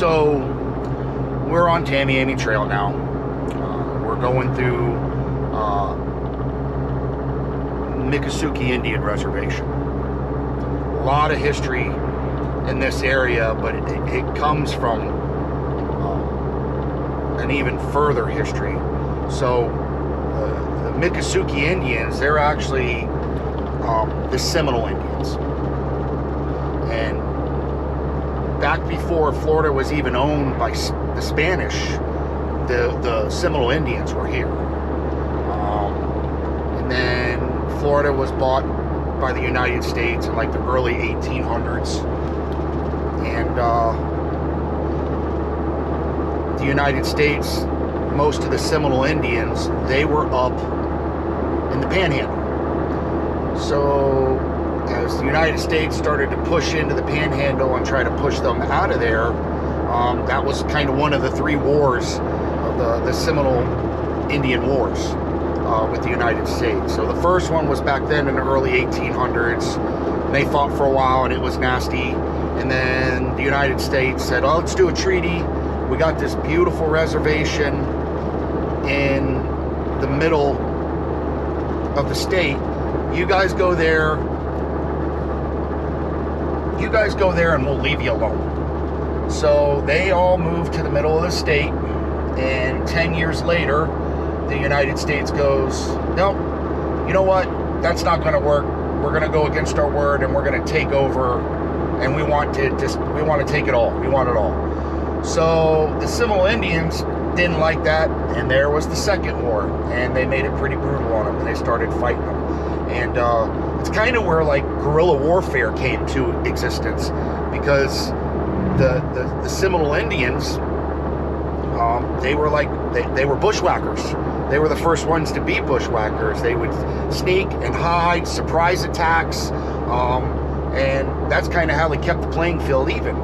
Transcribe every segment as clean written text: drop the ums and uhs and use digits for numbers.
So we're on Tamiami Trail now. We're going through Miccosukee Indian Reservation. A lot of history in this area, but it comes from an even further history. So the Miccosukee Indians, they're actually the Seminole Indians. And back before Florida was even owned by the Spanish, the Seminole Indians were here. And then Florida was bought by the United States in like the early 1800s. And the United States, most of the Seminole Indians, they were up in the Panhandle. So as the United States started to push into the Panhandle and try to push them out of there, that was kind of one of the three wars of the Seminole Indian Wars with the United States. So the first one was back then in the early 1800s. And they fought for a while and it was nasty. And then the United States said, oh, let's do a treaty. We got this beautiful reservation in the middle of the state. You guys go there. You guys go there and we'll leave you alone. So they all moved to the middle of the state, and 10 years later, the United States goes, nope, you know what? That's not going to work. We're going to go against our word, and we're going to take over, and we want to take it all. We want it all. So the Seminole Indians didn't like that, and there was the Second War, and they made it pretty brutal on them, and they started fighting them. And it's kind of where like guerrilla warfare came to existence, because the Seminole Indians, they were like they were bushwhackers. They were the first ones to be bushwhackers. They would sneak and hide, surprise attacks, and that's kind of how they kept the playing field even.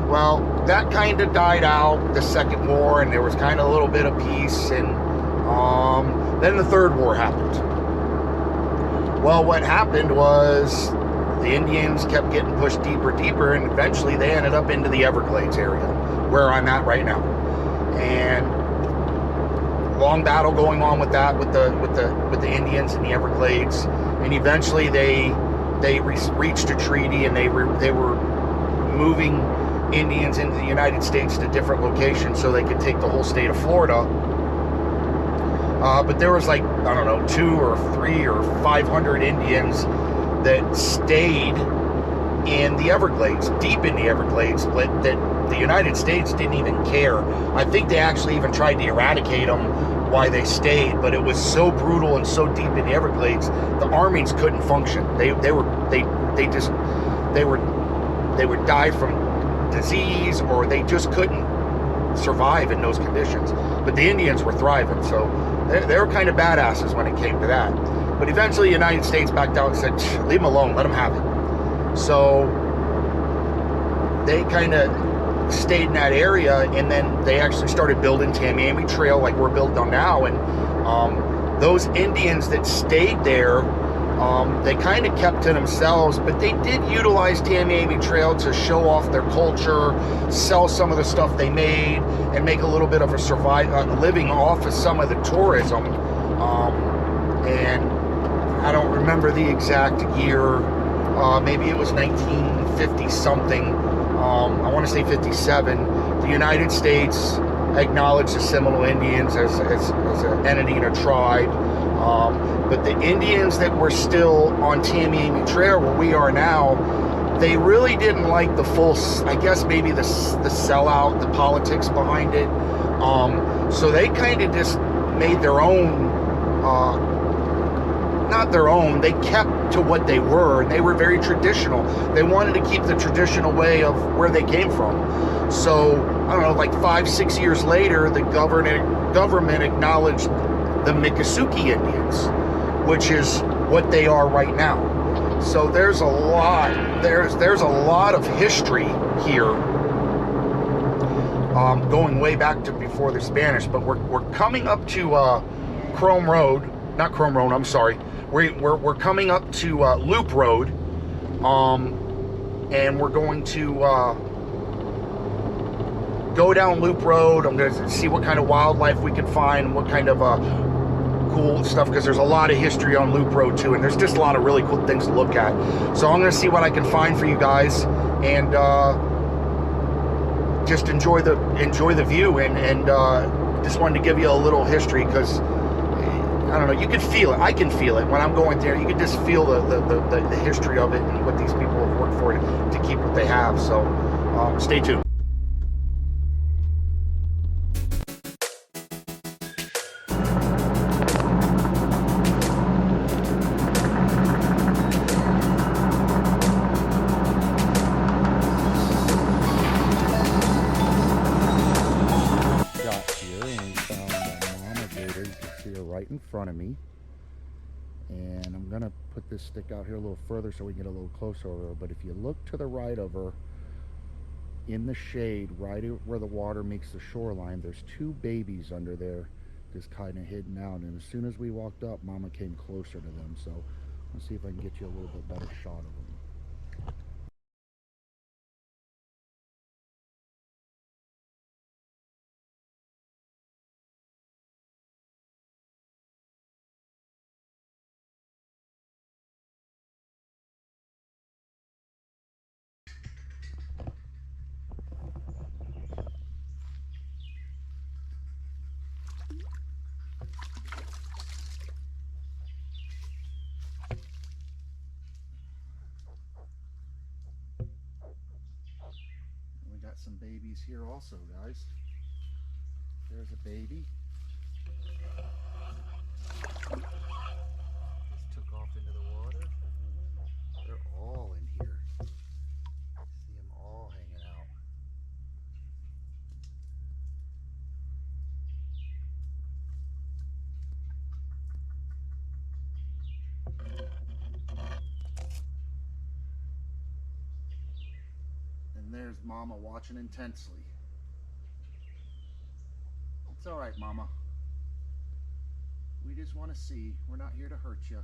Well, that kind of died out, the Second War, and there was kind of a little bit of peace, and then the Third War happened. Well, what happened was the Indians kept getting pushed deeper, and eventually they ended up into the Everglades area, where I'm at right now. And long battle going on with that, with the Indians in the Everglades, and eventually they reached a treaty, and they were moving Indians into the United States to different locations so they could take the whole state of Florida. But there was like, I don't know, 200 or 300 or 500 Indians that stayed in the Everglades, deep in the Everglades, but that the United States didn't even care. I think they actually even tried to eradicate them while they stayed, but it was so brutal and so deep in the Everglades, the armies couldn't function. They would die from disease, or they just couldn't survive in those conditions. But the Indians were thriving, so they were kind of badasses when it came to that. But eventually the United States backed out and said, leave them alone, let them have it. So they kind of stayed in that area, and then they actually started building Tamiami Trail like we're building on now. And those Indians that stayed there, they kind of kept to themselves, but they did utilize Tamiami Trail to show off their culture, sell some of the stuff they made, and make a little bit of a living off of some of the tourism. And I don't remember the exact year. Maybe it was 1950 something. I want to say 57. The United States acknowledged the Seminole Indians as an entity and a tribe. But the Indians that were still on Tamiami Trail, where we are now, they really didn't like the full, I guess maybe the sellout, the politics behind it. So they kind of just made their own, not their own, they kept to what they were, and they were very traditional. They wanted to keep the traditional way of where they came from. So, I don't know, like 5-6 years later, the government acknowledged the Miccosukee Indians, which is what they are right now. So there's a lot of history here, going way back to before the Spanish. But we're coming up to not Chrome Road, I'm sorry. We're coming up to Loop Road, and we're going to go down Loop Road. I'm going to see what kind of wildlife we can find, what kind of cool stuff, because there's a lot of history on Loop Road too, and there's just a lot of really cool things to look at. So I'm going to see what I can find for you guys, and just enjoy the view, and just wanted to give you a little history, because I don't know, you can feel it. I can feel it when I'm going there. You can just feel the history of it and what these people have worked for to keep what they have. So stay tuned. Right in front of me, and I'm gonna put this stick out here a little further so we can get a little closer over her. But if you look to the right of her in the shade, right where the water makes the shoreline, there's two babies under there just kind of hidden out, and as soon as we walked up, Mama came closer to them. So let's see if I can get you a little bit better shot of them. We got some babies here also, guys. There's a baby. Just took off into the water. They're all in here. See them all hanging out. And there's Mama watching intensely. It's all right, Mama. We just want to see. We're not here to hurt you.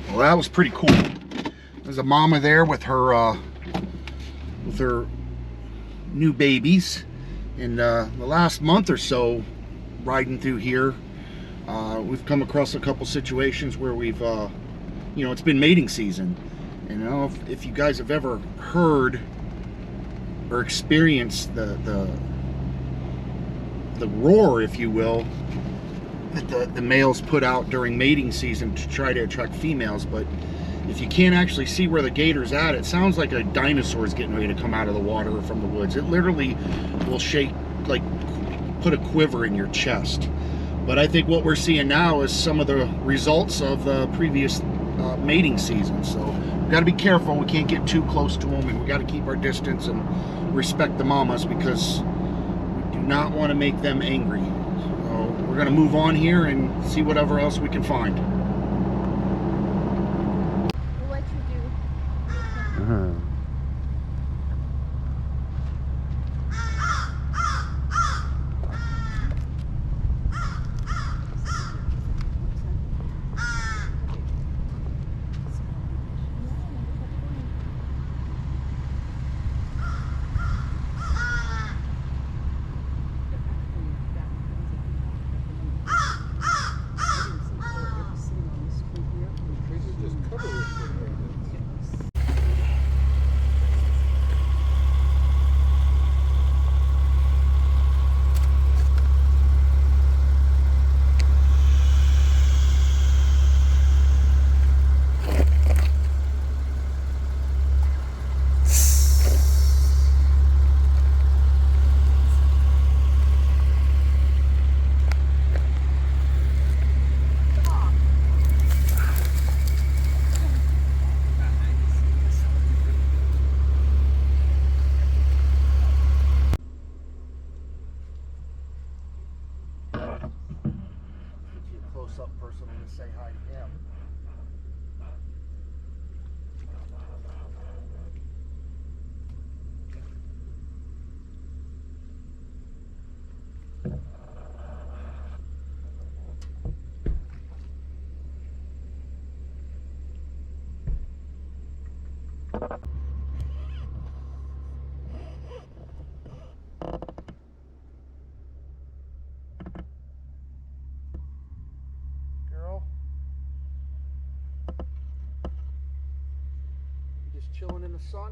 Well, that was pretty cool. There's a mama there with her new babies. And the last month or so, riding through here, we've come across a couple situations where we've, you know, it's been mating season. And I don't know if you guys have ever heard or experienced the roar, if you will, that the males put out during mating season to try to attract females. But if you can't actually see where the gator's at, it sounds like a dinosaur's getting ready to come out of the water or from the woods. It literally will shake, like put a quiver in your chest. But I think what we're seeing now is some of the results of the previous mating season. So we've got to be careful. We can't get too close to them, and we got to keep our distance and respect the mamas, because we do not want to make them angry. We're going to move on here and see whatever else we can find. We'll let you do. say hi to him. Girl? You just chilling in the sun?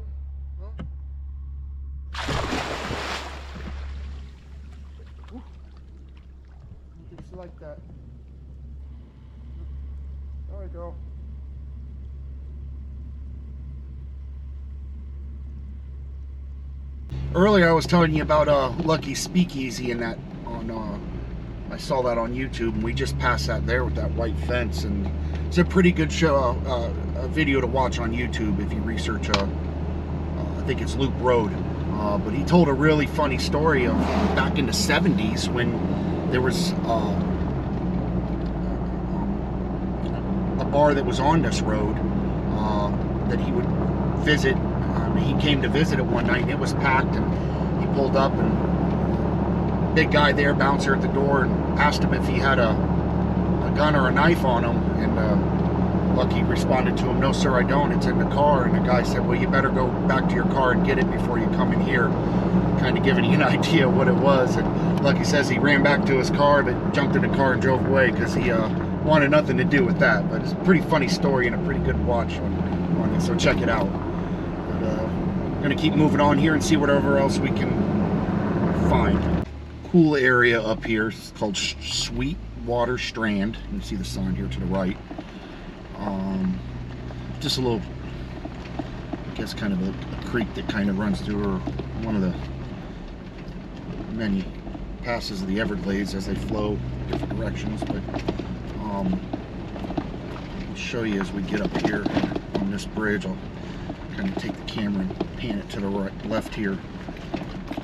Huh? Ooh. I think she like that. There we go. Earlier I was telling you about Lucky Speakeasy and that on I saw that on YouTube, and we just passed that there with that white fence, and it's a pretty good show, a video to watch on YouTube if you research I think it's Loop Road, but he told a really funny story of back in the 70s when there was a bar that was on this road that he would visit. He came to visit it one night and it was packed, and he pulled up, and big guy there, bouncer at the door, and asked him if he had a gun or a knife on him, and Lucky responded to him, "No sir, I don't, it's in the car." And the guy said, "Well, you better go back to your car and get it before you come in here," kind of giving you an idea of what it was. And Lucky says he ran back to his car, but jumped in the car and drove away because he wanted nothing to do with that. But it's a pretty funny story and a pretty good watch on it, so check it out. I'm gonna keep moving on here and see whatever else we can find. Cool area up here. It's called Sweetwater Strand. You can see the sign here to the right. Just a little, I guess, kind of a creek that kind of runs through, or one of the many passes of the Everglades as they flow different directions. But I'll show you as we get up here on this bridge. I'll kind of take the camera and pan it to the right, left here.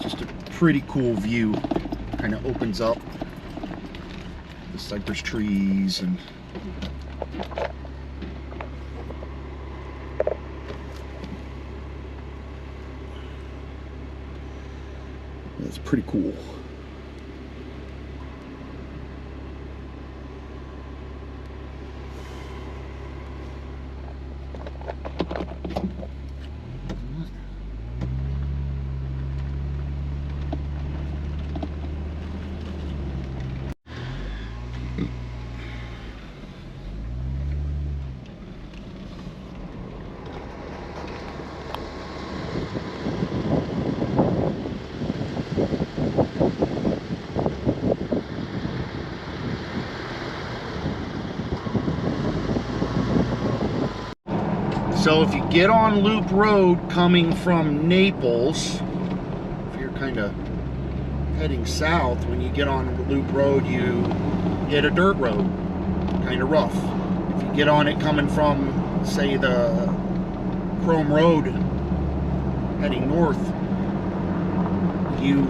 Just a pretty cool view. Kind of opens up the cypress trees, and it's pretty cool. So if you get on Loop Road coming from Naples, if you're kind of heading south, when you get on Loop Road, you hit a dirt road, kind of rough. If you get on it coming from, say, the Chrome Road heading north, you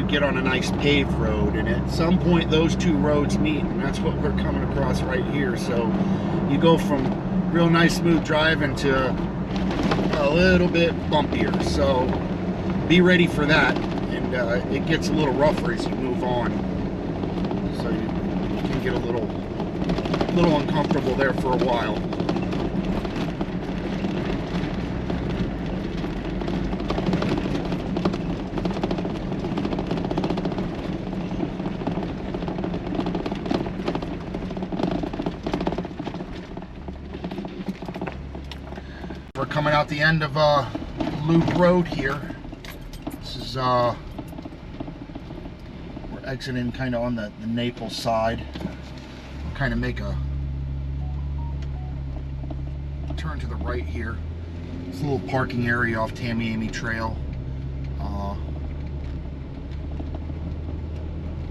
get on a nice paved road, and at some point those two roads meet, and that's what we're coming across right here. So you go from real nice smooth driving to a little bit bumpier, so be ready for that. And it gets a little rougher as you move on, so you can get a little uncomfortable there for a while. We're coming out the end of Loop Road here. This is we're exiting kind of on the Naples side. We'll kind of make a turn to the right here. It's a little parking area off Tamiami Trail.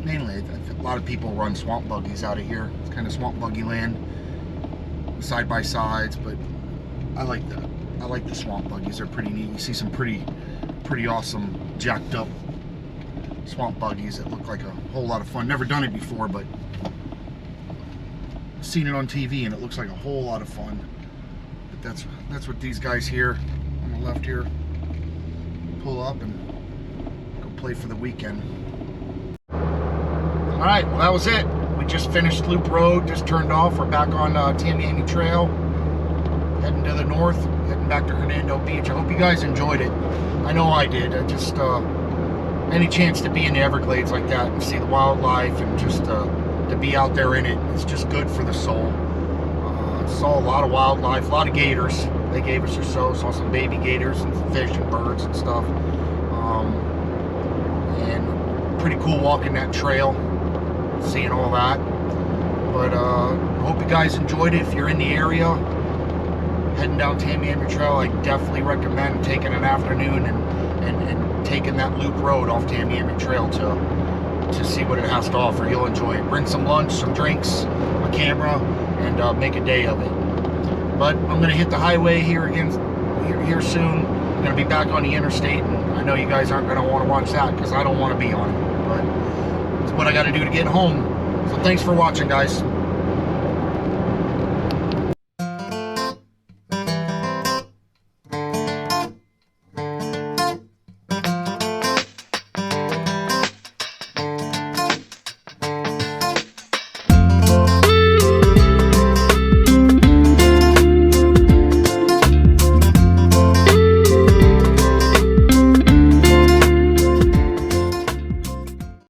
Mainly, a lot of people run swamp buggies out of here. It's kind of swamp buggy land, side by sides, but I like the swamp buggies. They're pretty neat. You see some pretty awesome jacked up swamp buggies that look like a whole lot of fun. Never done it before, but seen it on TV, and it looks like a whole lot of fun. But that's what these guys here on the left here pull up and go play for the weekend. All right, well, that was it. We just finished Loop Road, just turned off. We're back on Tamiami Trail, heading to the north, heading back to Hernando Beach. I hope you guys enjoyed it. I know I did. I just any chance to be in the Everglades like that and see the wildlife and just to be out there in it, it's just good for the soul. Saw a lot of wildlife, a lot of gators they gave us or so. Saw some baby gators and fish and birds and stuff. And pretty cool walking that trail, seeing all that. But hope you guys enjoyed it. If you're in the area, heading down Tamiami Trail, I definitely recommend taking an afternoon and taking that loop road off Tamiami Trail to see what it has to offer. You'll enjoy it. Bring some lunch, some drinks, a camera, and make a day of it. But I'm going to hit the highway here again here soon. I'm going to be back on the interstate, and I know you guys aren't going to want to watch that because I don't want to be on it. But it's what I got to do to get home. So thanks for watching, guys.